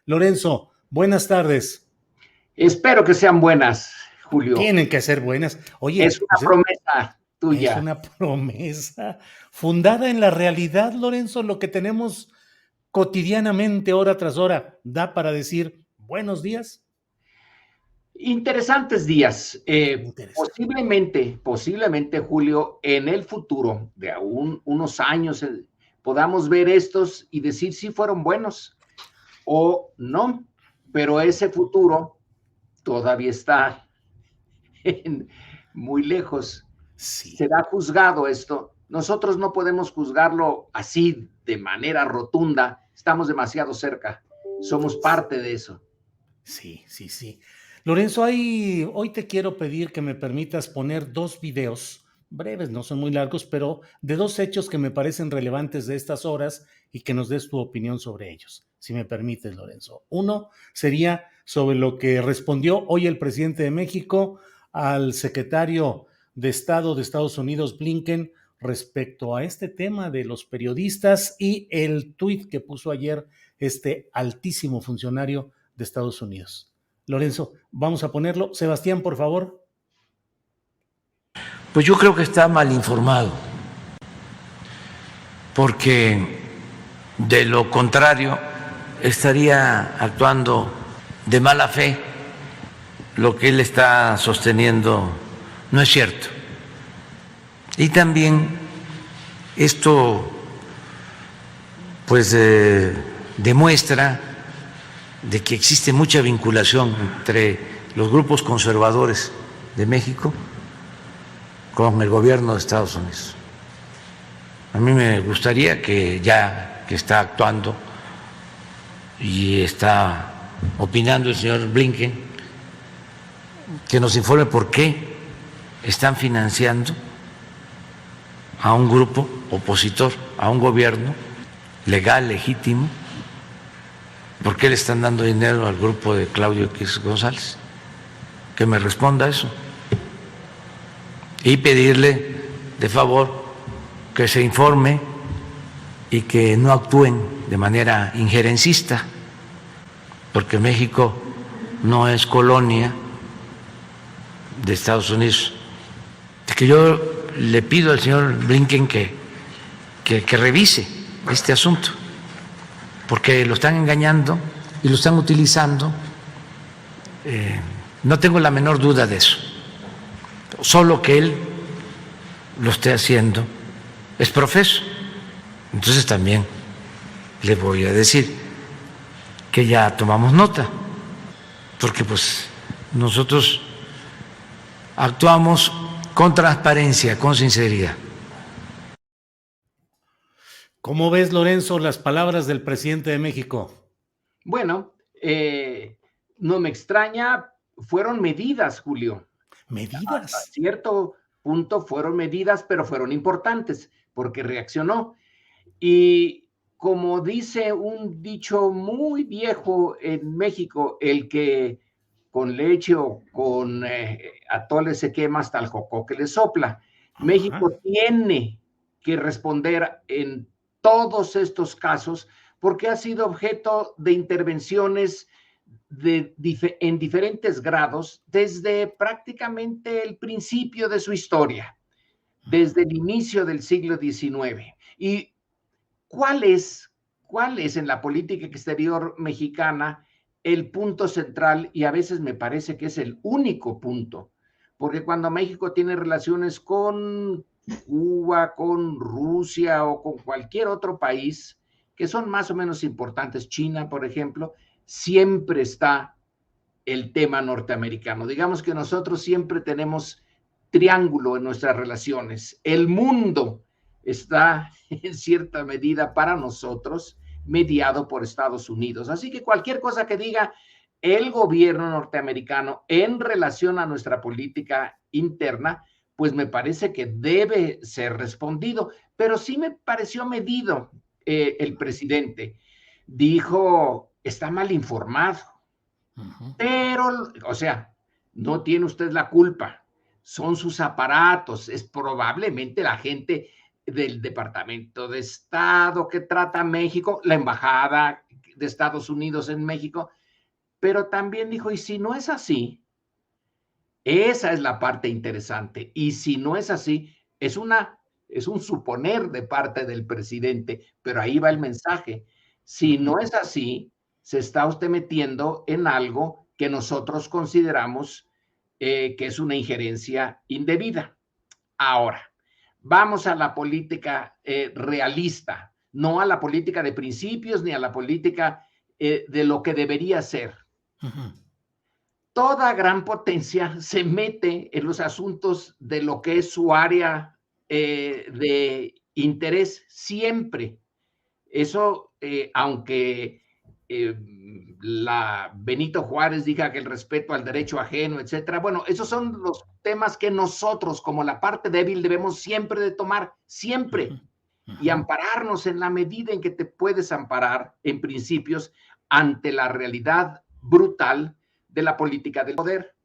Lorenzo, buenas tardes. Espero que sean buenas, Julio. Tienen que ser buenas. Es Oye, una pues promesa es tuya. una promesa fundada en la realidad, Lorenzo, lo que tenemos cotidianamente, hora tras hora, da para decir buenos días. Interesantes días. Interesante. Posiblemente, Julio, en el futuro, de aún unos años, podamos ver estos y decir si fueron buenos o no. Pero ese futuro todavía está muy lejos. Sí, Será juzgado esto. Nosotros no podemos juzgarlo así de manera rotunda. Estamos demasiado cerca. Somos parte de eso. sí. Lorenzo, hoy te quiero pedir que me permitas poner dos videos, breves, no son muy largos, pero de dos hechos que me parecen relevantes de estas horas y que nos des tu opinión sobre ellos, si me permites, Lorenzo. Uno sería sobre lo que respondió hoy el presidente de México al secretario de Estado de Estados Unidos, Blinken, respecto a este tema de los periodistas y el tuit que puso ayer este altísimo funcionario de Estados Unidos. Lorenzo, vamos a ponerlo. Sebastián, por favor. Pues yo creo que está mal informado, porque de lo contrario estaría actuando de mala fe. Lo que él está sosteniendo no es cierto. Y también esto pues demuestra de que existe mucha vinculación entre los grupos conservadores de México con el gobierno de Estados Unidos. A mí me gustaría que ya que está actuando y está opinando el señor Blinken, que nos informe por qué están financiando a un grupo opositor, a un gobierno legal, legítimo. ¿Por qué le están dando dinero al grupo de Claudio X González? Que me responda eso. Y pedirle de favor que se informe y que no actúen de manera injerencista, porque México no es colonia de Estados Unidos. Es que yo le pido al señor Blinken que revise este asunto, porque lo están engañando y lo están utilizando. No tengo la menor duda de eso, solo que él lo esté haciendo es profeso. Entonces también le voy a decir que ya tomamos nota, porque pues nosotros actuamos con transparencia, con sinceridad. ¿Cómo ves, Lorenzo, las palabras del presidente de México? Bueno, no me extraña, fueron medidas, Julio. Hasta Medidas. cierto punto fueron medidas, pero fueron importantes porque reaccionó. Y como dice un dicho muy viejo en México, el que con leche o con atole se quema hasta el jocoque le sopla. Ajá. México tiene que responder en todos estos casos porque ha sido objeto de intervenciones en diferentes grados desde prácticamente el principio de su historia, desde el inicio del siglo XIX. ¿Y cuál es en la política exterior mexicana el punto central? Y a veces me parece que es el único punto, porque cuando México tiene relaciones con Cuba, con Rusia o con cualquier otro país que son más o menos importantes, China, por ejemplo, siempre está el tema norteamericano. Digamos que nosotros siempre tenemos triángulo en nuestras relaciones. El mundo está en cierta medida para nosotros mediado por Estados Unidos. Así que cualquier cosa que diga el gobierno norteamericano en relación a nuestra política interna, pues me parece que debe ser respondido. Pero sí me pareció medido el presidente. Dijo, está mal informado. Pero, o sea, no tiene usted la culpa, son sus aparatos, es probablemente la gente del Departamento de Estado que trata a México, la embajada de Estados Unidos en México, pero también dijo, y si no es así, esa es la parte interesante, y si no es así, es un suponer de parte del presidente, pero ahí va el mensaje. Si no es así, se está usted metiendo en algo que nosotros consideramos que es una injerencia indebida. Ahora, vamos a la política realista, no a la política de principios ni a la política de lo que debería ser. Toda gran potencia se mete en los asuntos de lo que es su área de interés siempre. Eso, aunque Benito Juárez diga que el respeto al derecho ajeno, etcétera. Bueno, esos son los temas que nosotros, como la parte débil, debemos siempre de tomar, siempre, y ampararnos en la medida en que te puedes amparar en principios ante la realidad brutal de la política del poder.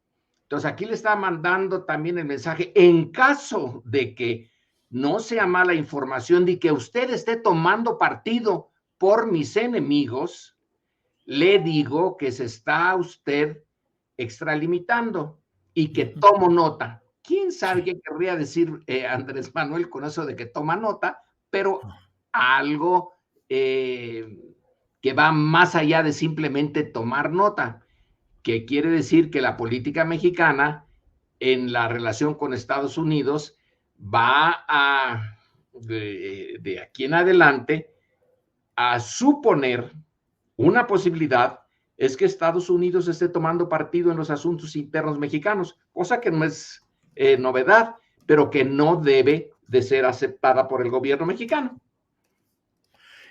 Entonces, aquí le está mandando también el mensaje, en caso de que no sea mala información de que usted esté tomando partido por mis enemigos, le digo que se está usted extralimitando y que tomo nota. ¿Quién sabe qué querría decir Andrés Manuel con eso de que toma nota? Pero algo que va más allá de simplemente tomar nota, que quiere decir que la política mexicana en la relación con Estados Unidos va a, de aquí en adelante, a suponer una posibilidad es que Estados Unidos esté tomando partido en los asuntos internos mexicanos, cosa que no es novedad, pero que no debe de ser aceptada por el gobierno mexicano.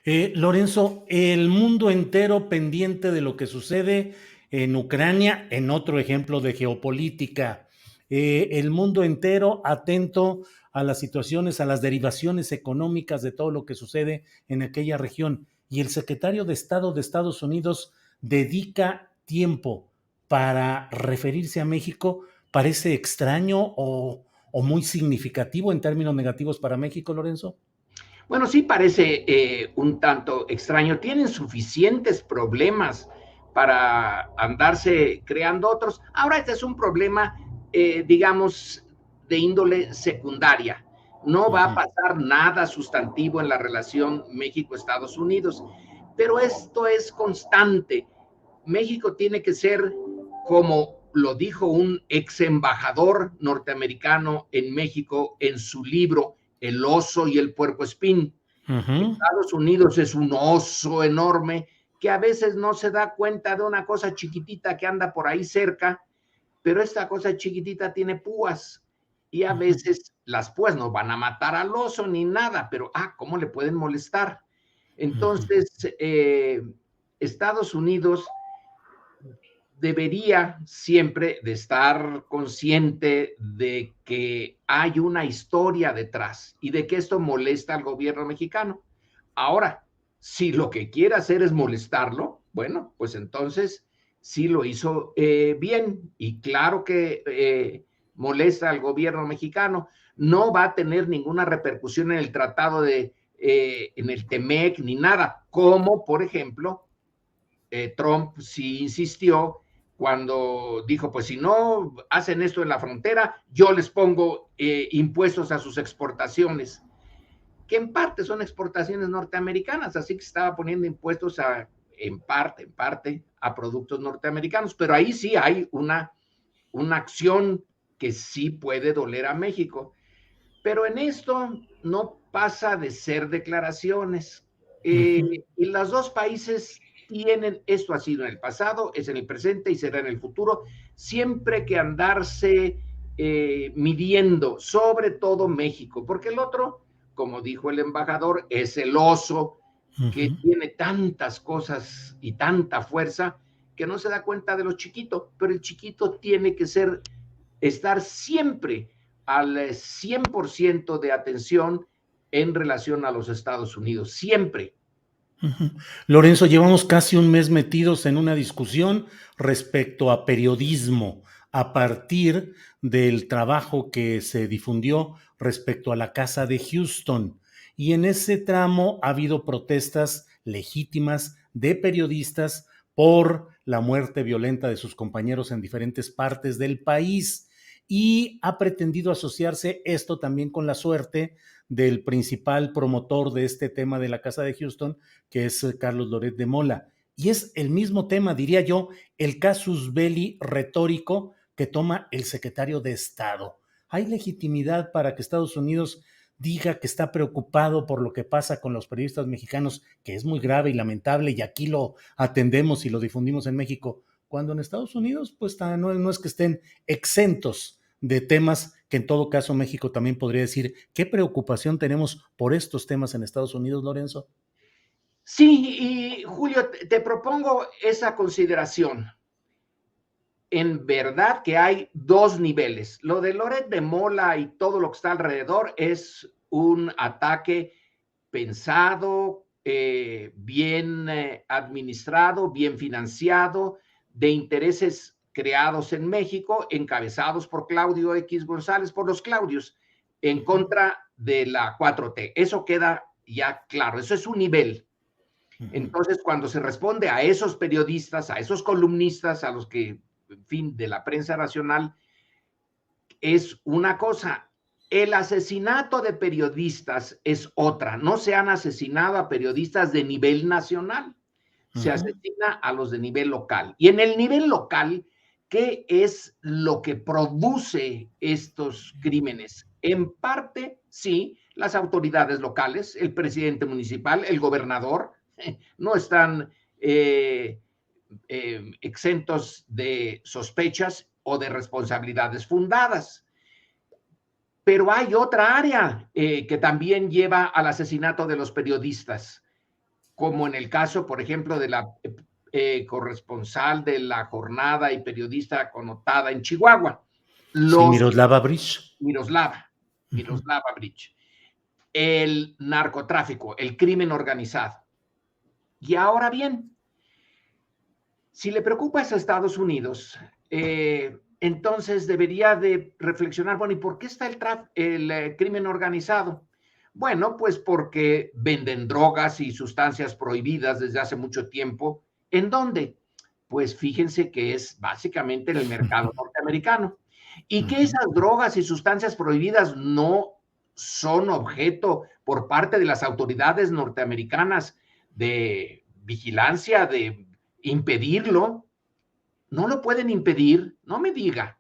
Lorenzo, el mundo entero pendiente de lo que sucede en Ucrania, en otro ejemplo de geopolítica, el mundo entero atento a las situaciones, a las derivaciones económicas de todo lo que sucede en aquella región. Y el secretario de Estado de Estados Unidos dedica tiempo para referirse a México. ¿Parece extraño o muy significativo en términos negativos para México, Lorenzo? Bueno, sí parece un tanto extraño. Tienen suficientes problemas para andarse creando otros. Ahora este es un problema, digamos, de índole secundaria. No va a pasar nada sustantivo en la relación México-Estados Unidos, pero esto es constante. México tiene que ser, como lo dijo un ex embajador norteamericano en México en su libro El oso y el puercoespín. Estados Unidos es un oso enorme que a veces no se da cuenta de una cosa chiquitita que anda por ahí cerca, pero esta cosa chiquitita tiene púas y a veces las púas no van a matar al oso ni nada, pero ¿cómo le pueden molestar? Entonces, Estados Unidos debería siempre de estar consciente de que hay una historia detrás y de que esto molesta al gobierno mexicano. Ahora, si lo que quiere hacer es molestarlo, bueno, pues entonces sí lo hizo bien y claro que molesta al gobierno mexicano. No va a tener ninguna repercusión en el tratado en el TEMEC ni nada, como por ejemplo, Trump sí insistió cuando dijo, pues si no hacen esto en la frontera, yo les pongo impuestos a sus exportaciones, que en parte son exportaciones norteamericanas, así que estaba poniendo impuestos en parte a productos norteamericanos, pero ahí sí hay una acción que sí puede doler a México. Pero en esto no pasa de ser declaraciones. Y los dos países tienen, esto ha sido en el pasado, es en el presente y será en el futuro, siempre que andarse midiendo, sobre todo México, porque el otro, como dijo el embajador, es el oso que tiene tantas cosas y tanta fuerza que no se da cuenta de lo chiquito, pero el chiquito tiene que estar siempre al 100% de atención en relación a los Estados Unidos, siempre. Lorenzo, llevamos casi un mes metidos en una discusión respecto a periodismo a partir del trabajo que se difundió respecto a la casa de Houston. Y en ese tramo ha habido protestas legítimas de periodistas por la muerte violenta de sus compañeros en diferentes partes del país y ha pretendido asociarse esto también con la suerte del principal promotor de este tema de la Casa de Houston, que es Carlos Loret de Mola. Y es el mismo tema, diría yo, el casus belli retórico que toma el secretario de Estado. ¿Hay legitimidad para que Estados Unidos diga que está preocupado por lo que pasa con los periodistas mexicanos, que es muy grave y lamentable, y aquí lo atendemos y lo difundimos en México, cuando en Estados Unidos pues no es que estén exentos de temas que en todo caso México también podría decir? ¿Qué preocupación tenemos por estos temas en Estados Unidos, Lorenzo? Sí, y Julio, te propongo esa consideración. En verdad que hay dos niveles. Lo de Loret de Mola y todo lo que está alrededor es un ataque pensado, bien administrado, bien financiado, de intereses creados en México, encabezados por Claudio X González, por los Claudios, en contra de la 4T. Eso queda ya claro, eso es un nivel. Entonces, cuando se responde a esos periodistas, a esos columnistas, a los que, en fin, de la prensa nacional, es una cosa. El asesinato de periodistas es otra. No se han asesinado a periodistas de nivel nacional, se asesina a los de nivel local. Y en el nivel local, ¿qué es lo que produce estos crímenes? En parte, sí, las autoridades locales, el presidente municipal, el gobernador, no están exentos de sospechas o de responsabilidades fundadas. Pero hay otra área que también lleva al asesinato de los periodistas, como en el caso, por ejemplo, de la corresponsal de La Jornada y periodista connotada en Chihuahua. Sí, Miroslava Bridge. Miroslava Bridge. El narcotráfico, el crimen organizado. Y ahora bien, si le preocupa eso a Estados Unidos, entonces debería de reflexionar, bueno, ¿y por qué está el crimen organizado? Bueno, pues porque venden drogas y sustancias prohibidas desde hace mucho tiempo. ¿En dónde? Pues fíjense que es básicamente en el mercado norteamericano. Y que esas drogas y sustancias prohibidas no son objeto por parte de las autoridades norteamericanas de vigilancia, de impedirlo. No lo pueden impedir, no me diga,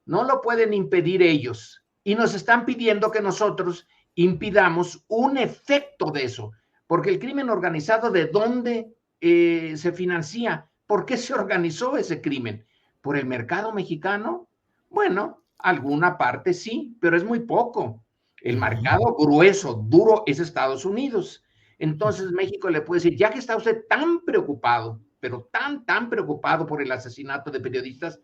no lo pueden impedir ellos. Y nos están pidiendo que nosotros impidamos un efecto de eso, porque el crimen organizado, ¿de dónde se financia? ¿Por qué se organizó ese crimen? ¿Por el mercado mexicano? Bueno, alguna parte sí, pero es muy poco. El mercado grueso, duro, es Estados Unidos. Entonces México le puede decir, ya que está usted tan preocupado, pero tan preocupado por el asesinato de periodistas,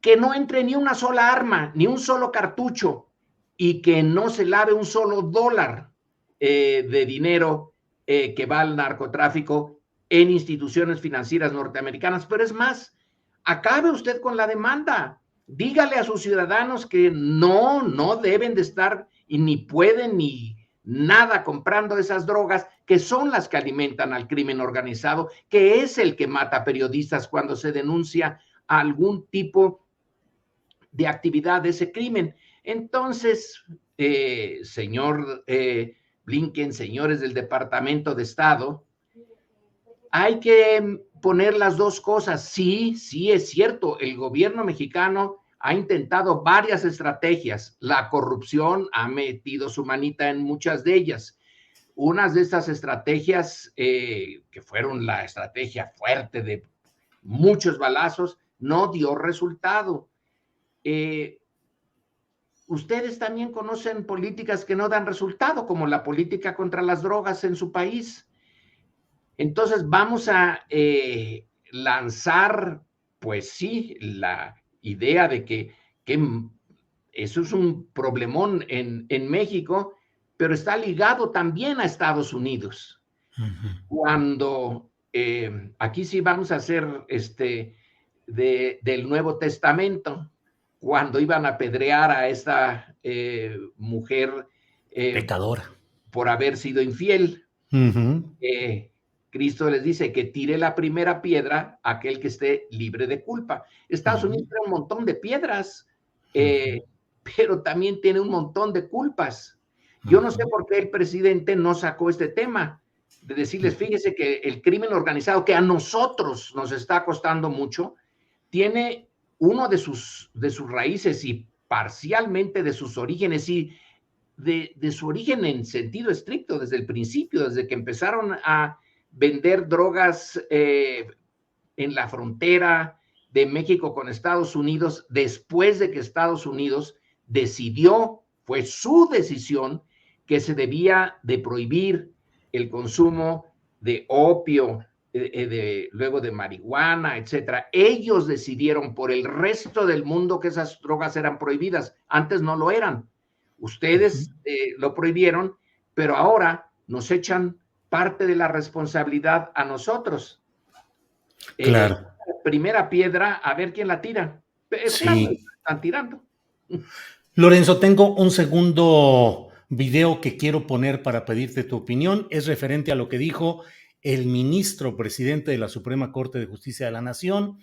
que no entre ni una sola arma, ni un solo cartucho, y que no se lave un solo dólar de dinero que va al narcotráfico en instituciones financieras norteamericanas. Pero es más, acabe usted con la demanda. Dígale a sus ciudadanos que no deben de estar y ni pueden ni nada comprando esas drogas que son las que alimentan al crimen organizado, que es el que mata a periodistas cuando se denuncia algún tipo de actividad de ese crimen. Entonces, señor Blinken, señores del Departamento de Estado, hay que poner las dos cosas. Sí, es cierto, el gobierno mexicano ha intentado varias estrategias. La corrupción ha metido su manita en muchas de ellas. Unas de estas estrategias, que fueron la estrategia fuerte de muchos balazos, no dio resultado. Ustedes también conocen políticas que no dan resultado, como la política contra las drogas en su país. Entonces vamos a lanzar, pues sí, la idea de que eso es un problemón en México, pero está ligado también a Estados Unidos. Cuando aquí sí vamos a hacer del Nuevo Testamento, cuando iban a apedrear a esta mujer pecadora por haber sido infiel. Cristo les dice que tire la primera piedra a aquel que esté libre de culpa. Estados Unidos tiene un montón de piedras, pero también tiene un montón de culpas. Yo no sé por qué el presidente no sacó este tema, de decirles, fíjese que el crimen organizado, que a nosotros nos está costando mucho, tiene uno de sus raíces y parcialmente de sus orígenes y de su origen en sentido estricto desde el principio, desde que empezaron a vender drogas en la frontera de México con Estados Unidos, después de que Estados Unidos decidió, fue su decisión, que se debía de prohibir el consumo de opio, luego de marihuana, etcétera. Ellos decidieron por el resto del mundo que esas drogas eran prohibidas. Antes no lo eran. Ustedes lo prohibieron, pero ahora nos echan parte de la responsabilidad a nosotros. Claro. Primera piedra, a ver quién la tira. Sí. Están tirando. Lorenzo, tengo un segundo video que quiero poner para pedirte tu opinión. Es referente a lo que dijo el ministro presidente de la Suprema Corte de Justicia de la Nación,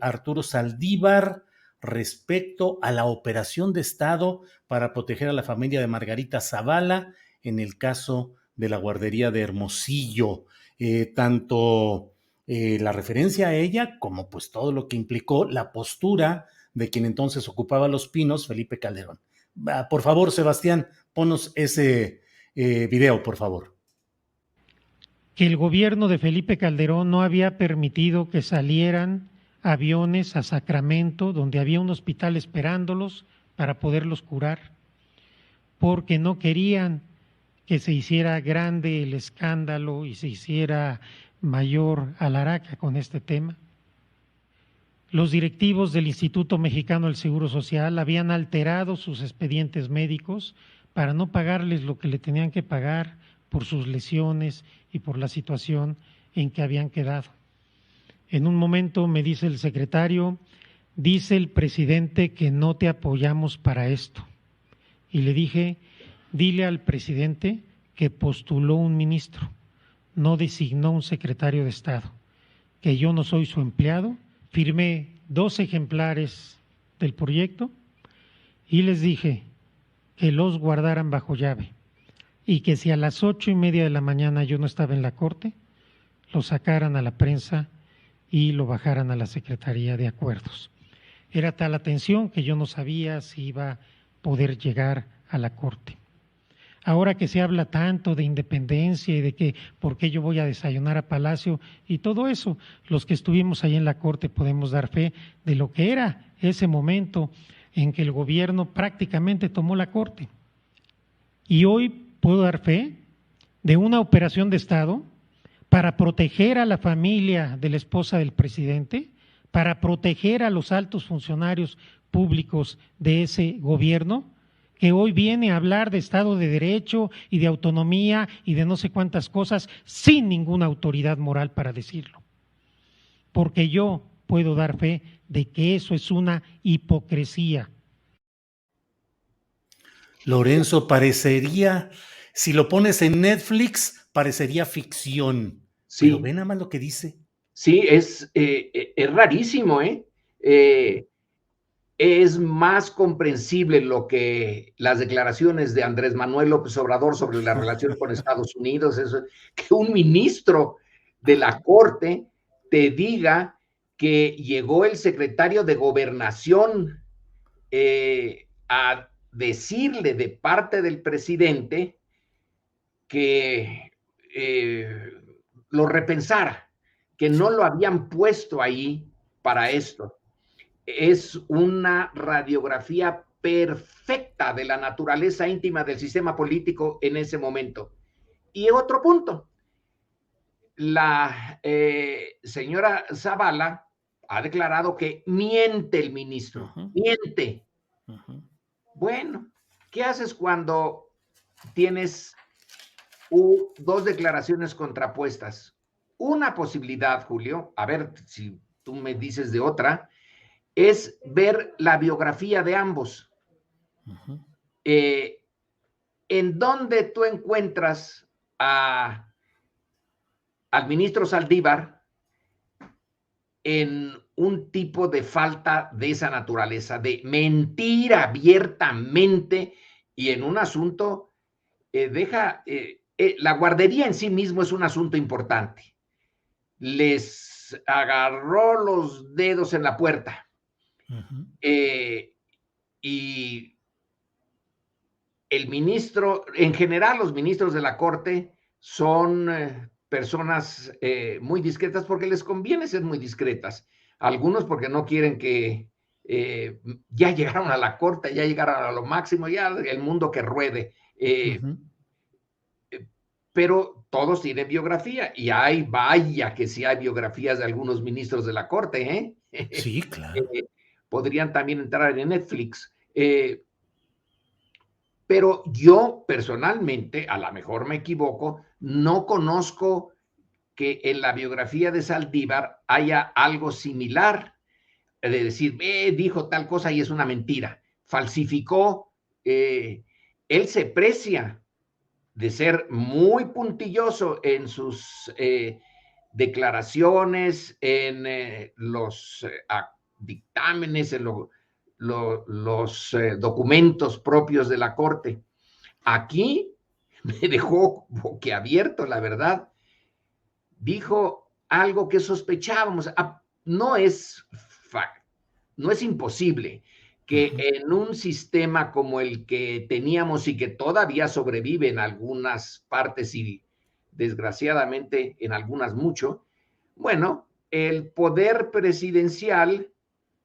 Arturo Saldívar, respecto a la operación de Estado para proteger a la familia de Margarita Zavala en el caso de la guardería de Hermosillo. Tanto la referencia a ella como pues todo lo que implicó la postura de quien entonces ocupaba Los Pinos, Felipe Calderón. Por favor, Sebastián, ponos ese video, por favor. Que el gobierno de Felipe Calderón no había permitido que salieran aviones a Sacramento, donde había un hospital esperándolos para poderlos curar, porque no querían que se hiciera grande el escándalo y se hiciera mayor alaraca con este tema. Los directivos del Instituto Mexicano del Seguro Social habían alterado sus expedientes médicos para no pagarles lo que le tenían que pagar por sus lesiones y por la situación en que habían quedado. En un momento me dice el secretario, dice el presidente que no te apoyamos para esto. Y le dije, dile al presidente que postuló un ministro, no designó un secretario de Estado, que yo no soy su empleado. Firmé 2 ejemplares del proyecto y les dije que los guardaran bajo llave y que si a las 8:30 de la mañana yo no estaba en la corte, lo sacaran a la prensa y lo bajaran a la Secretaría de Acuerdos. Era tal la tensión que yo no sabía si iba a poder llegar a la corte. Ahora que se habla tanto de independencia y de que por qué yo voy a desayunar a Palacio y todo eso, los que estuvimos ahí en la corte podemos dar fe de lo que era ese momento en que el gobierno prácticamente tomó la corte. Y hoy puedo dar fe de una operación de Estado para proteger a la familia de la esposa del presidente, para proteger a los altos funcionarios públicos de ese gobierno, que hoy viene a hablar de Estado de Derecho y de autonomía y de no sé cuántas cosas sin ninguna autoridad moral para decirlo. Porque yo puedo dar fe de que eso es una hipocresía. Lorenzo, parecería, si lo pones en Netflix, parecería ficción. Sí. Pero ve nada más lo que dice. Sí, es rarísimo, es más comprensible lo que las declaraciones de Andrés Manuel López Obrador sobre la relación con Estados Unidos, eso, que un ministro de la Corte te diga que llegó el secretario de Gobernación a decirle de parte del presidente que lo repensara, que no lo habían puesto ahí para esto. Es una radiografía perfecta de la naturaleza íntima del sistema político en ese momento. Y otro punto, la señora Zavala ha declarado que miente el ministro, miente. Bueno, ¿qué haces cuando tienes 2 declaraciones contrapuestas? Una posibilidad, Julio, a ver si tú me dices de otra, es ver la biografía de ambos. ¿En dónde tú encuentras a al ministro Saldívar en un tipo de falta de esa naturaleza, de mentir abiertamente y en un asunto, la guardería en sí mismo es un asunto importante. Les agarró los dedos en la puerta. Y el ministro, en general, los ministros de la Corte son personas muy discretas porque les conviene ser muy discretas. Algunos porque no quieren que ya llegaron a la Corte, ya llegaron a lo máximo, ya el mundo que ruede. Pero todos tienen biografía y vaya que sí hay biografías de algunos ministros de la Corte, ¿eh? Sí, claro. Podrían también entrar en Netflix. Pero yo personalmente, a lo mejor me equivoco, no conozco que en la biografía de Saldívar haya algo similar, de decir, dijo tal cosa y es una mentira, falsificó. Él se precia de ser muy puntilloso en sus declaraciones, en los dictámenes, en los documentos propios de la Corte. Aquí me dejó boquiabierto, la verdad. Dijo algo que sospechábamos. No es imposible que en un sistema como el que teníamos y que todavía sobrevive en algunas partes y desgraciadamente en algunas mucho, bueno, el poder presidencial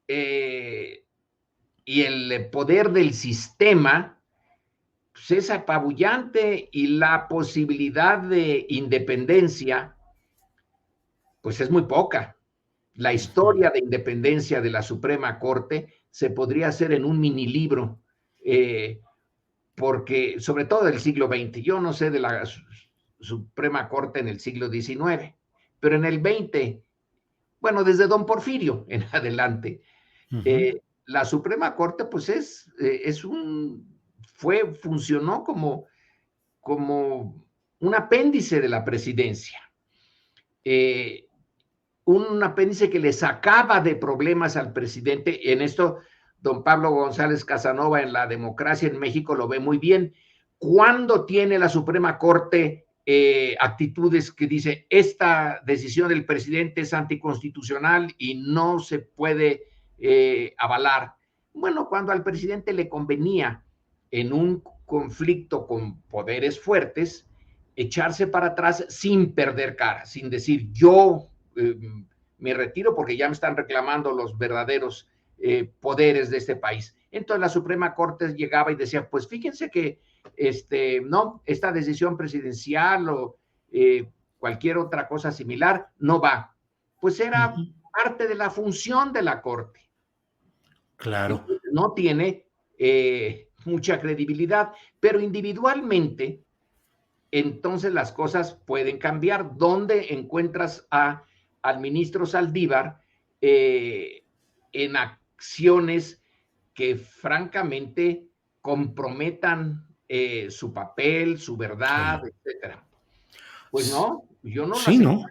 y el poder del sistema pues es apabullante y la posibilidad de independencia pues es muy poca. La historia de independencia de la Suprema Corte se podría hacer en un mini libro, porque sobre todo del siglo XX, yo no sé de la Suprema Corte en el siglo XIX, pero en el XX, bueno, desde Don Porfirio en adelante, la Suprema Corte pues funcionó como un apéndice de la presidencia. Un apéndice que le sacaba de problemas al presidente. En esto, don Pablo González Casanova en La Democracia en México lo ve muy bien. ¿Cuándo tiene la Suprema Corte actitudes que dice esta decisión del presidente es anticonstitucional y no se puede avalar? Bueno, cuando al presidente le convenía en un conflicto con poderes fuertes, echarse para atrás sin perder cara, sin decir yo me retiro porque ya me están reclamando los verdaderos poderes de este país. Entonces la Suprema Corte llegaba y decía, pues fíjense que esta decisión presidencial o cualquier otra cosa similar no va. Pues era parte de la función de la Corte. Claro. No tiene mucha credibilidad, pero individualmente, entonces las cosas pueden cambiar. ¿Dónde encuentras al ministro Saldívar en acciones que francamente comprometan su papel, su verdad, etcétera? Pues no, yo no sí, ¿no?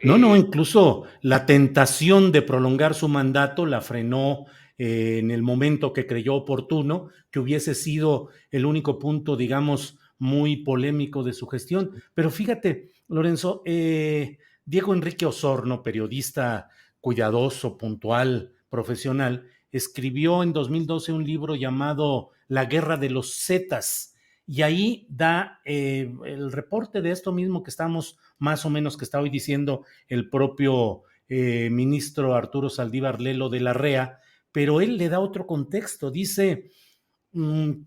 No, incluso la tentación de prolongar su mandato la frenó en el momento que creyó oportuno, que hubiese sido el único punto, digamos, muy polémico de su gestión. Pero fíjate, Lorenzo, Diego Enrique Osorno, periodista cuidadoso, puntual, profesional, escribió en 2012 un libro llamado La Guerra de los Zetas, y ahí da el reporte de esto mismo que estamos más o menos que está hoy diciendo el propio ministro Arturo Saldívar Lelo de la REA, pero él le da otro contexto. Dice,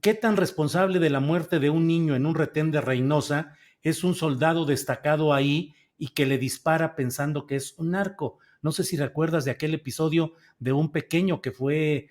¿qué tan responsable de la muerte de un niño en un retén de Reynosa es un soldado destacado ahí y que le dispara pensando que es un narco? No sé si recuerdas de aquel episodio de un pequeño que fue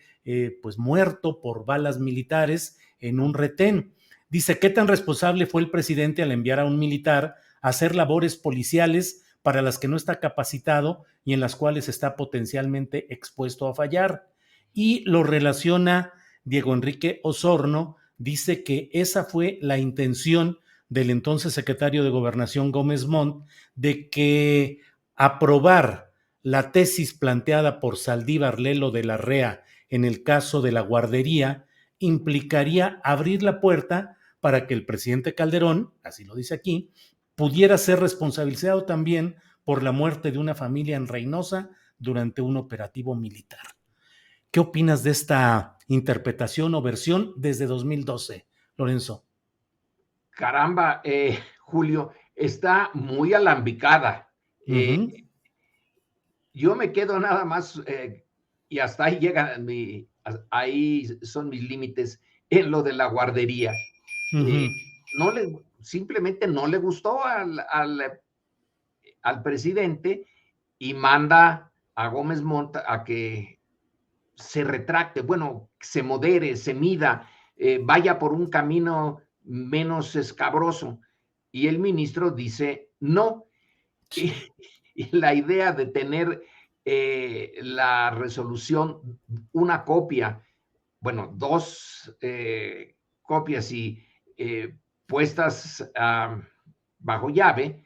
pues muerto por balas militares en un retén. Dice, ¿qué tan responsable fue el presidente al enviar a un militar a hacer labores policiales para las que no está capacitado y en las cuales está potencialmente expuesto a fallar? Y lo relaciona Diego Enrique Osorno, dice que esa fue la intención del entonces secretario de Gobernación Gómez Montt de que aprobar la tesis planteada por Saldívar Lelo de la Rea en el caso de la guardería implicaría abrir la puerta para que el presidente Calderón, así lo dice aquí, pudiera ser responsabilizado también por la muerte de una familia en Reynosa durante un operativo militar. ¿Qué opinas de esta interpretación o versión desde 2012, Lorenzo? Caramba, Julio, está muy alambicada. Yo me quedo nada más, y hasta ahí llegan, ahí son mis límites en lo de la guardería. Simplemente no le gustó al presidente y manda a Gómez Montt a que se retracte, bueno, se modere, se mida, vaya por un camino menos escabroso. Y el ministro dice no. Y la idea de tener la resolución, una copia, bueno, dos copias y puestas bajo llave,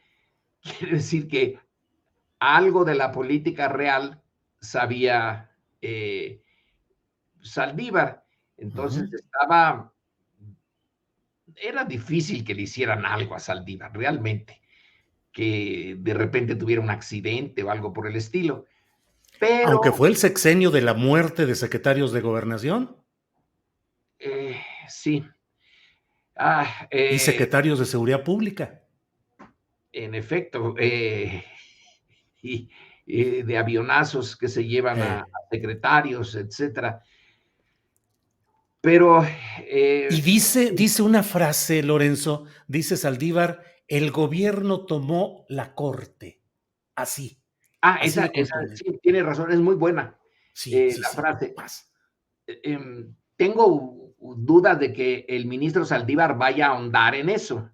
quiere decir que algo de la política real sabía Saldívar. Entonces era difícil que le hicieran algo a Saldívar, realmente, que de repente tuviera un accidente o algo por el estilo. Pero, aunque fue el sexenio de la muerte de secretarios de Gobernación. Sí. Y secretarios de Seguridad Pública. En efecto, y de avionazos que se llevan a secretarios, etcétera. Pero... y dice una frase, Lorenzo, dice Saldívar, el gobierno tomó la corte. Así. Esa sí, tiene razón, es muy buena. Sí, la frase. Tengo dudas de que el ministro Saldívar vaya a ahondar en eso.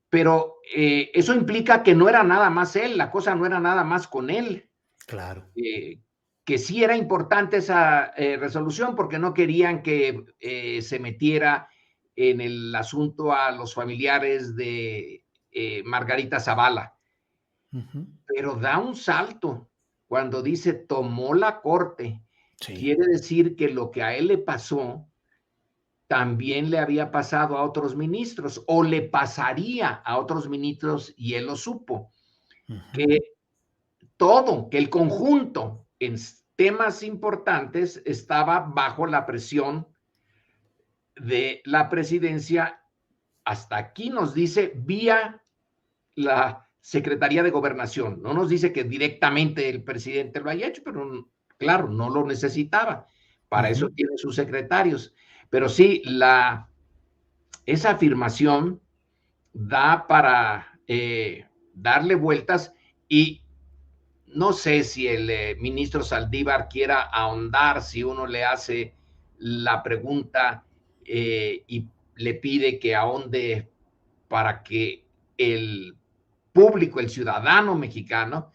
Pero eso implica que no era nada más él, la cosa no era nada más con él. Claro. Que sí era importante esa resolución porque no querían que se metiera en el asunto a los familiares de Margarita Zavala. Pero da un salto cuando dice tomó la corte. Sí. Quiere decir que lo que a él le pasó también le había pasado a otros ministros o le pasaría a otros ministros y él lo supo. Que el conjunto en temas importantes estaba bajo la presión de la presidencia. Hasta aquí nos dice vía la Secretaría de Gobernación. No nos dice que directamente el presidente lo haya hecho, pero claro, no lo necesitaba. Para eso tiene sus secretarios. Pero sí, esa afirmación da para darle vueltas y no sé si el ministro Saldívar quiera ahondar si uno le hace la pregunta y le pide que ahonde para que el público, el ciudadano mexicano,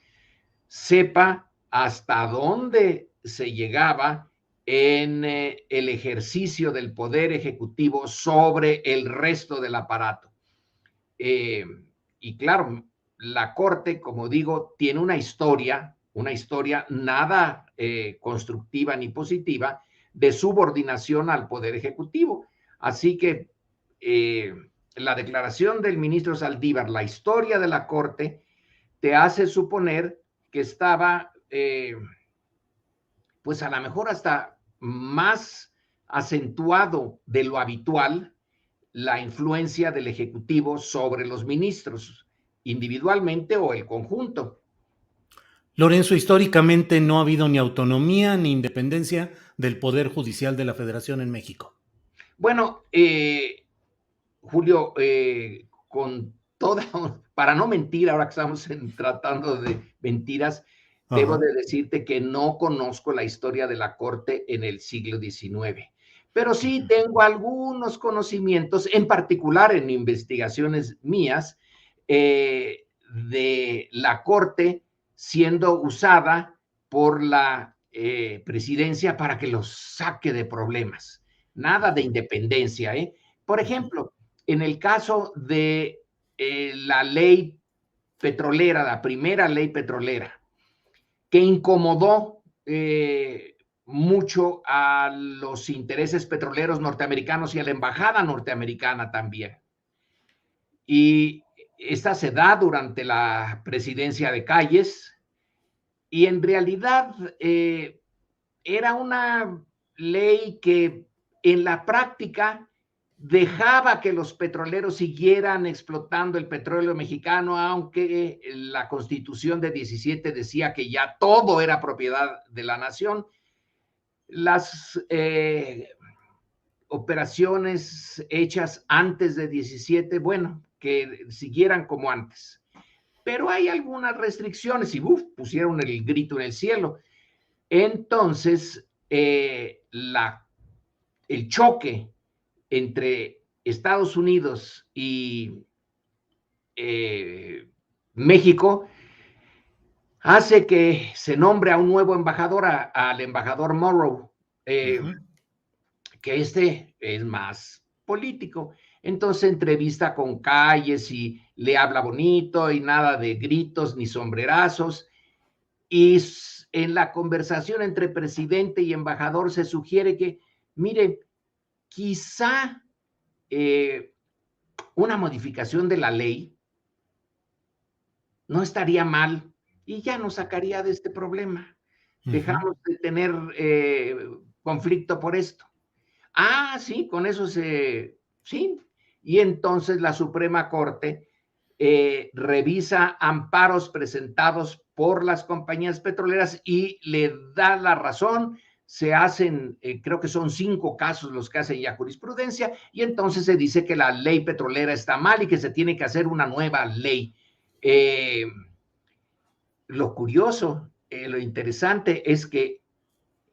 sepa hasta dónde se llegaba en el ejercicio del poder ejecutivo sobre el resto del aparato. Y claro, la Corte, como digo, tiene una historia nada constructiva ni positiva de subordinación al poder ejecutivo. Así que la declaración del ministro Saldívar, la historia de la Corte, te hace suponer que estaba, pues a lo mejor hasta más acentuado de lo habitual la influencia del Ejecutivo sobre los ministros, individualmente o el conjunto. Lorenzo, históricamente no ha habido ni autonomía ni independencia del Poder Judicial de la Federación en México. Bueno, Julio, con toda, para no mentir, ahora que estamos tratando de mentiras, debo de decirte que no conozco la historia de la Corte en el siglo XIX. Pero sí tengo algunos conocimientos, en particular en investigaciones mías, de la Corte siendo usada por la presidencia para que los saque de problemas. Nada de independencia, ¿eh? Por ejemplo, en el caso de la ley petrolera, la primera ley petrolera, que incomodó mucho a los intereses petroleros norteamericanos y a la embajada norteamericana también. Y esta se da durante la presidencia de Calles, y en realidad era una ley que en la práctica dejaba que los petroleros siguieran explotando el petróleo mexicano, aunque la Constitución de 17 decía que ya todo era propiedad de la nación. Las operaciones hechas antes de 17, bueno, que siguieran como antes. Pero hay algunas restricciones y pusieron el grito en el cielo. Entonces, el choque entre Estados Unidos y México hace que se nombre a un nuevo embajador, al embajador Morrow, que es más político. Entonces entrevista con Calles y le habla bonito y nada de gritos ni sombrerazos. Y en la conversación entre presidente y embajador se sugiere que, mire, quizá una modificación de la ley no estaría mal y ya nos sacaría de este problema. Dejamos de tener conflicto por esto. Ah, sí, con eso sí. Y entonces la Suprema Corte revisa amparos presentados por las compañías petroleras y le da la razón. Se hacen, creo que son 5 casos los que hacen ya jurisprudencia, y entonces se dice que la ley petrolera está mal y que se tiene que hacer una nueva ley. Lo curioso, lo interesante es que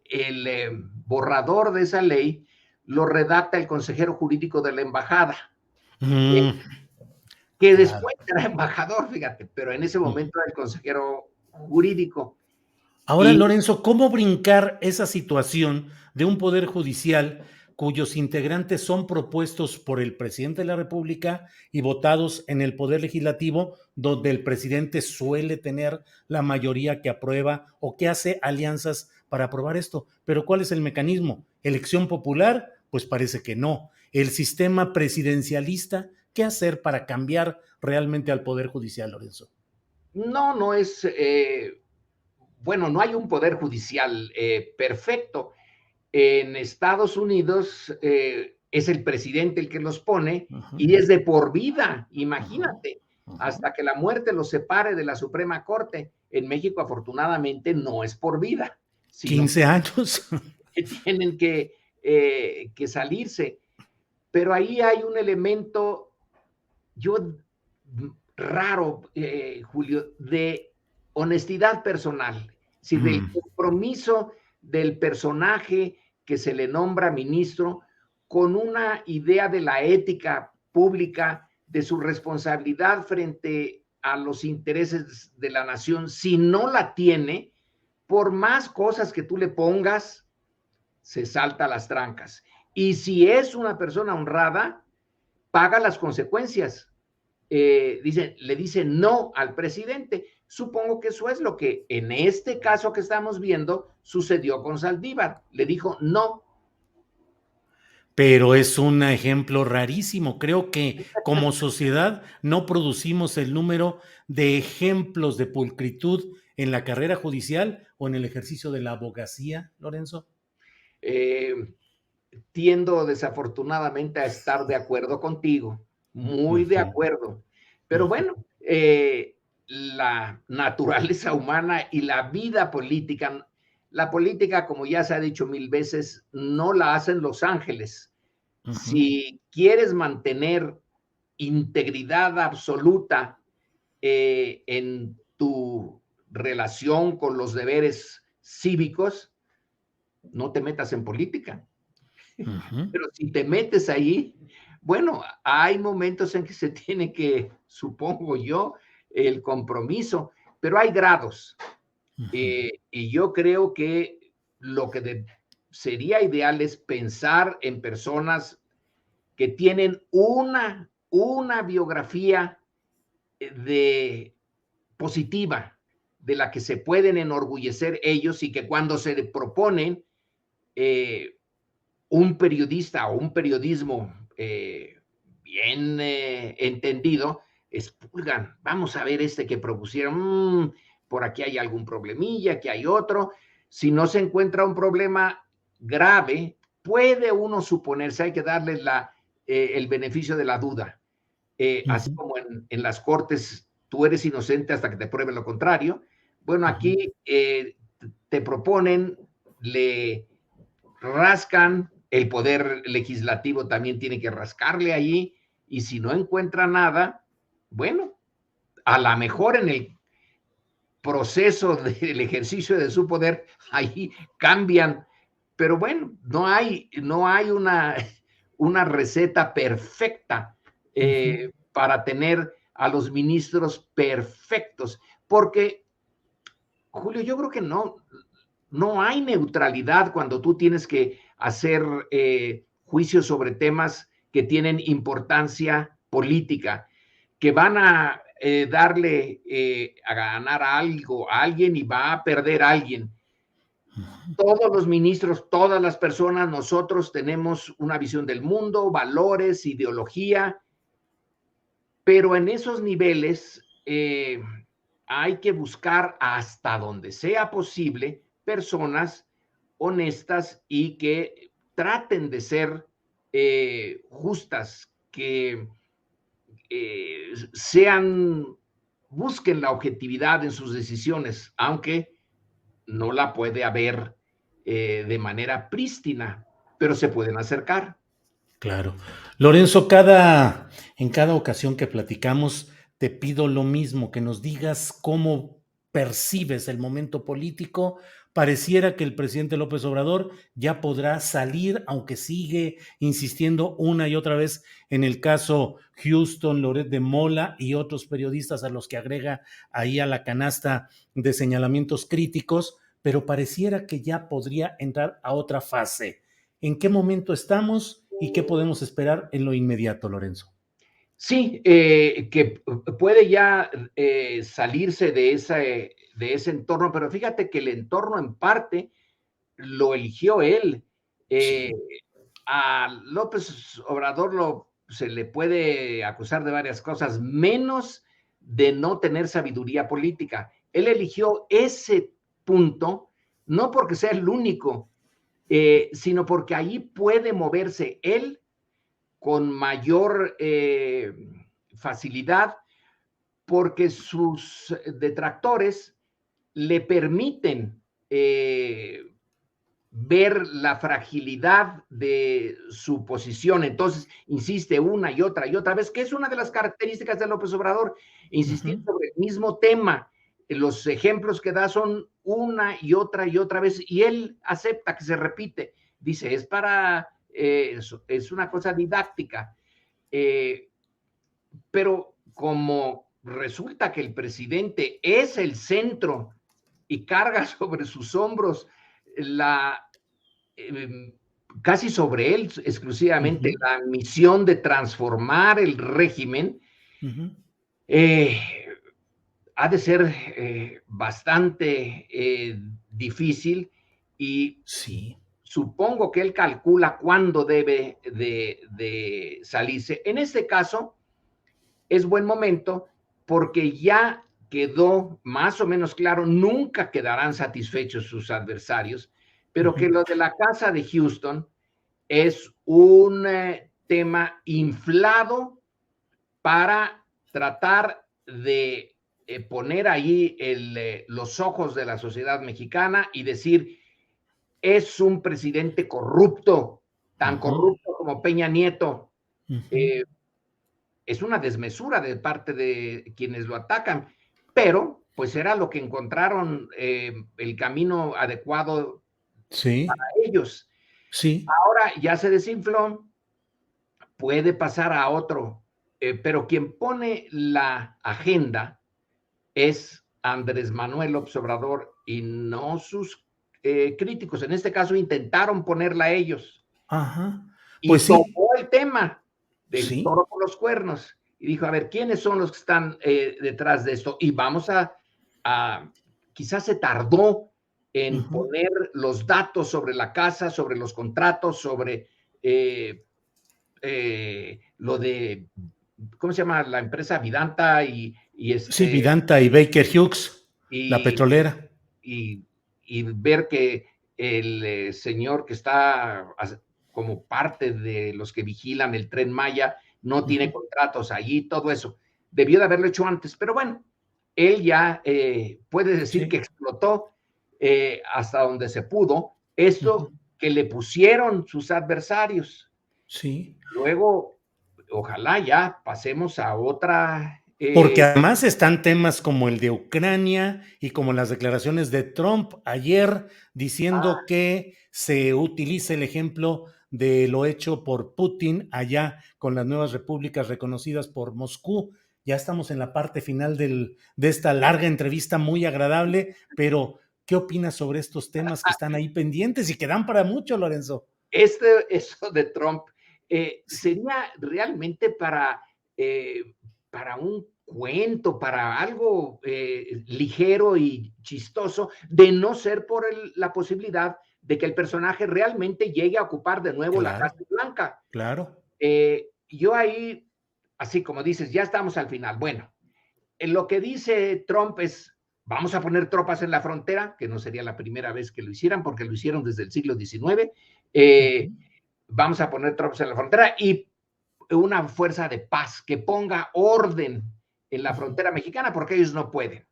el borrador de esa ley lo redacta el consejero jurídico de la embajada, que después era embajador, fíjate, pero en ese momento era el consejero jurídico. Ahora, Lorenzo, ¿cómo brincar esa situación de un poder judicial cuyos integrantes son propuestos por el presidente de la República y votados en el Poder Legislativo, donde el presidente suele tener la mayoría que aprueba o que hace alianzas para aprobar esto? Pero ¿cuál es el mecanismo? ¿Elección popular? Pues parece que no. ¿El sistema presidencialista? ¿Qué hacer para cambiar realmente al Poder Judicial, Lorenzo? No es... bueno, no hay un poder judicial perfecto. En Estados Unidos es el presidente el que los pone y es de por vida, imagínate, hasta que la muerte los separe de la Suprema Corte. En México, afortunadamente, no es por vida. 15 años. Que tienen que salirse. Pero ahí hay un elemento, raro, Julio, de honestidad personal, si del compromiso del personaje que se le nombra ministro con una idea de la ética pública, de su responsabilidad frente a los intereses de la nación. Si no la tiene, por más cosas que tú le pongas, se salta las trancas. Y si es una persona honrada, paga las consecuencias. Le dice no al presidente. Supongo que eso es lo que en este caso que estamos viendo sucedió con Saldívar. Le dijo no. Pero es un ejemplo rarísimo. Creo que como sociedad no producimos el número de ejemplos de pulcritud en la carrera judicial o en el ejercicio de la abogacía, Lorenzo. Tiendo desafortunadamente a estar de acuerdo contigo, muy de acuerdo. Pero bueno, la naturaleza humana y la vida política, la política, como ya se ha dicho 1000 veces, no la hacen los ángeles. Si quieres mantener integridad absoluta en tu relación con los deberes cívicos, no te metas en política. Pero si te metes ahí, bueno, hay momentos en que se tiene que, supongo yo, el compromiso, pero hay grados. Y yo creo que lo que sería ideal es pensar en personas que tienen una biografía positiva, de la que se pueden enorgullecer ellos, y que cuando se proponen un periodista o un periodismo bien entendido, expulgan. Vamos a ver que propusieron, por aquí hay algún problemilla, aquí hay otro. Si no se encuentra un problema grave, puede uno suponerse, hay que darle el beneficio de la duda. Así como en las cortes tú eres inocente hasta que te prueben lo contrario. Bueno, aquí te proponen, le rascan, el poder legislativo también tiene que rascarle allí, y si no encuentra nada, bueno, a lo mejor en el proceso del ejercicio de su poder, ahí cambian, pero bueno, no hay una receta perfecta para tener a los ministros perfectos, porque, Julio, yo creo que no hay neutralidad cuando tú tienes que hacer juicios sobre temas que tienen importancia política, que van a darle a ganar algo a alguien y va a perder a alguien. Todos los ministros, todas las personas, nosotros tenemos una visión del mundo, valores, ideología, pero en esos niveles hay que buscar, hasta donde sea posible, personas honestas y que traten de ser justas, que busquen la objetividad en sus decisiones, aunque no la puede haber de manera prístina, pero se pueden acercar. Claro. Lorenzo, en cada ocasión que platicamos, te pido lo mismo, que nos digas cómo percibes el momento político. Pareciera que el presidente López Obrador ya podrá salir, aunque sigue insistiendo una y otra vez en el caso Houston, Loret de Mola y otros periodistas a los que agrega ahí a la canasta de señalamientos críticos, pero pareciera que ya podría entrar a otra fase. ¿En qué momento estamos y qué podemos esperar en lo inmediato, Lorenzo? Sí, que puede ya salirse de ese entorno, pero fíjate que el entorno en parte lo eligió él. Sí. A López Obrador se le puede acusar de varias cosas, menos de no tener sabiduría política. Él eligió ese punto, no porque sea el único, sino porque ahí puede moverse él con mayor facilidad, porque sus detractores le permiten ver la fragilidad de su posición. Entonces, insiste una y otra vez, que es una de las características de López Obrador, insistir sobre el mismo tema. Los ejemplos que da son una y otra vez, y él acepta que se repite. Dice, es una cosa didáctica. Pero como resulta que el presidente es el centro y carga sobre sus hombros casi sobre él exclusivamente la misión de transformar el régimen, ha de ser bastante difícil, y sí, supongo que él calcula cuándo debe de salirse. En este caso, es buen momento porque ya quedó más o menos claro, nunca quedarán satisfechos sus adversarios, pero que lo de la casa de Houston es un tema inflado para tratar de poner ahí los ojos de la sociedad mexicana y decir, es un presidente corrupto, tan corrupto como Peña Nieto. Es una desmesura de parte de quienes lo atacan, pero pues era lo que encontraron el camino adecuado para ellos. Sí. Ahora ya se desinfló, puede pasar a otro, pero quien pone la agenda es Andrés Manuel López Obrador y no sus críticos. En este caso intentaron ponerla a ellos. Ajá. Y Pues sí. tomó el tema. del Sí. toro por los cuernos. Y dijo, a ver, ¿quiénes son los que están detrás de esto? Y vamos quizás se tardó en poner los datos sobre la casa, sobre los contratos, sobre lo de, ¿cómo se llama? La empresa Vidanta Sí, Vidanta y Baker Hughes, la y, petrolera. y, y ver que el señor que está como parte de los que vigilan el Tren Maya no tiene contratos allí, todo eso. Debió de haberlo hecho antes, pero bueno, él ya puede decir que Sí. explotó hasta donde se pudo esto que le pusieron sus adversarios. Sí. Luego, ojalá ya pasemos a otra. Porque además están temas como el de Ucrania y como las declaraciones de Trump ayer diciendo que se utilice el ejemplo de lo hecho por Putin allá con las nuevas repúblicas reconocidas por Moscú. Ya estamos en la parte final de esta larga entrevista muy agradable, pero ¿qué opinas sobre estos temas que están ahí pendientes y que dan para mucho, Lorenzo? Eso de Trump Sí, sería realmente para un cuento, para algo ligero y chistoso, de no ser por la posibilidad de que el personaje realmente llegue a ocupar de nuevo la claro, Casa Blanca. claro. Yo ahí, así como dices, ya estamos al final. Bueno, lo que dice Trump es, vamos a poner tropas en la frontera, que no sería la primera vez que lo hicieran, porque lo hicieron desde el siglo XIX. Vamos a poner tropas en la frontera y una fuerza de paz que ponga orden en la frontera mexicana, porque ellos no pueden.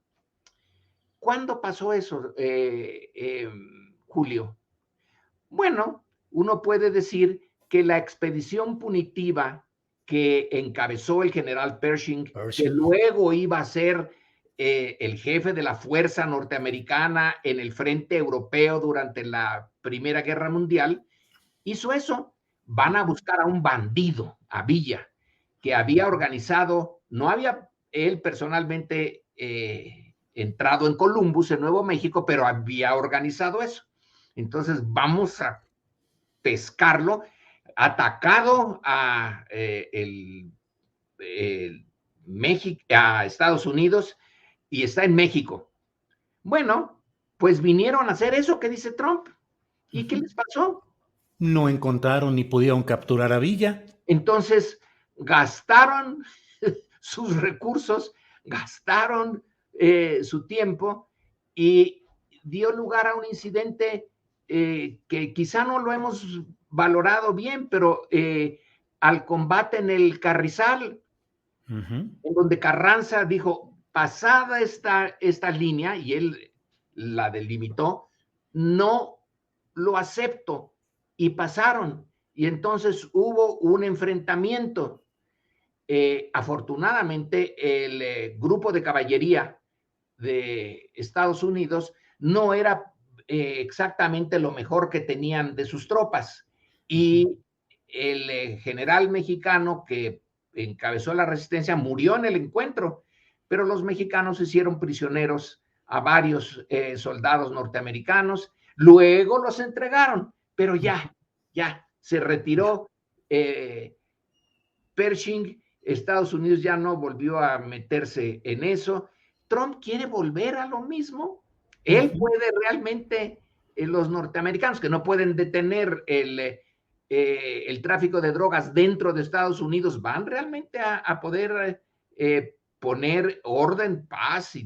¿Cuándo pasó eso, Julio? Bueno, uno puede decir que la expedición punitiva que encabezó el general Pershing, que luego iba a ser el jefe de la fuerza norteamericana en el frente europeo durante la Primera Guerra Mundial, hizo eso. Van a buscar a un bandido, a Villa, que había organizado, no había él personalmente entrado en Columbus, en Nuevo México, pero había organizado eso. Entonces vamos a pescarlo, atacado a México, a Estados Unidos, y está en México. Bueno, pues vinieron a hacer eso que dice Trump. ¿Y qué les pasó? No encontraron ni pudieron capturar a Villa. Entonces, gastaron sus recursos, gastaron su tiempo y dio lugar a un incidente que quizá no lo hemos valorado bien, pero al combate en el Carrizal, en donde Carranza dijo, pasada esta línea, y él la delimitó, no lo acepto, y pasaron, y entonces hubo un enfrentamiento. Afortunadamente, el grupo de caballería de Estados Unidos no era exactamente lo mejor que tenían de sus tropas, y el general mexicano que encabezó la resistencia murió en el encuentro, pero los mexicanos hicieron prisioneros a varios soldados norteamericanos, luego los entregaron, pero ya se retiró Pershing. Estados Unidos ya no volvió a meterse en eso. Trump quiere volver a lo mismo. Él puede realmente, los norteamericanos que no pueden detener el tráfico de drogas dentro de Estados Unidos, van realmente a poder poner orden, paz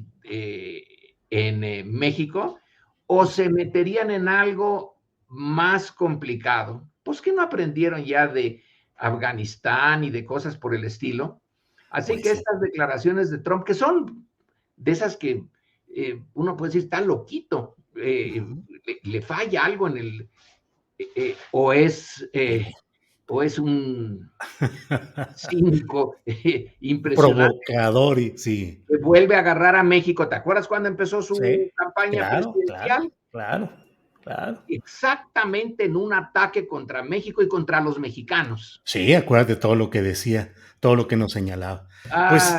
en México, o se meterían en algo más complicado. Pues que no aprendieron ya de Afganistán y de cosas por el estilo. Así Pues que sí. estas declaraciones de Trump, que son de esas que uno puede decir, está loquito, le falla algo en el, o es un cínico impresionante, Provocador y sí. que vuelve a agarrar a México. ¿Te acuerdas cuando empezó su Sí, campaña claro, claro, presidencial? claro, claro. Exactamente en un ataque contra México y contra los mexicanos. Sí, acuérdate todo lo que decía, todo lo que nos señalaba. Ah, Pues,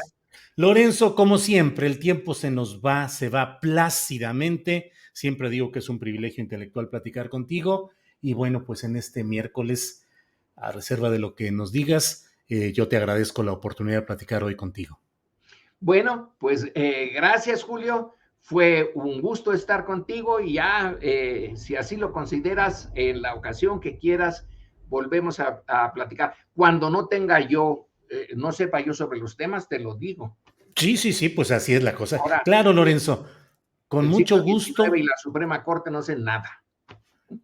Lorenzo, como siempre, el tiempo se va plácidamente. Siempre digo que es un privilegio intelectual platicar contigo. Y bueno, pues en este miércoles, a reserva de lo que nos digas, yo te agradezco la oportunidad de platicar hoy contigo. Bueno, pues gracias, Julio. Fue un gusto estar contigo y ya, si así lo consideras, en la ocasión que quieras, volvemos a platicar. Cuando no tenga yo, no sepa yo sobre los temas, te lo digo. Sí, pues así es la cosa. Ahora, Claro, Lorenzo, con el mucho siglo XIX y gusto. la Suprema Corte no hacen nada.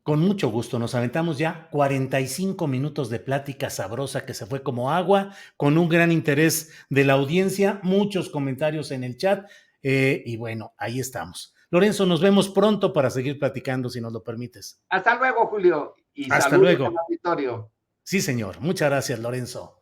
Con mucho gusto, nos aventamos ya 45 minutos de plática sabrosa que se fue como agua, con un gran interés de la audiencia, muchos comentarios en el chat, y bueno, ahí estamos. Lorenzo, nos vemos pronto para seguir platicando, si nos lo permites. Hasta luego, Julio, y Hasta saludos al luego. auditorio. Sí, señor. Muchas gracias, Lorenzo.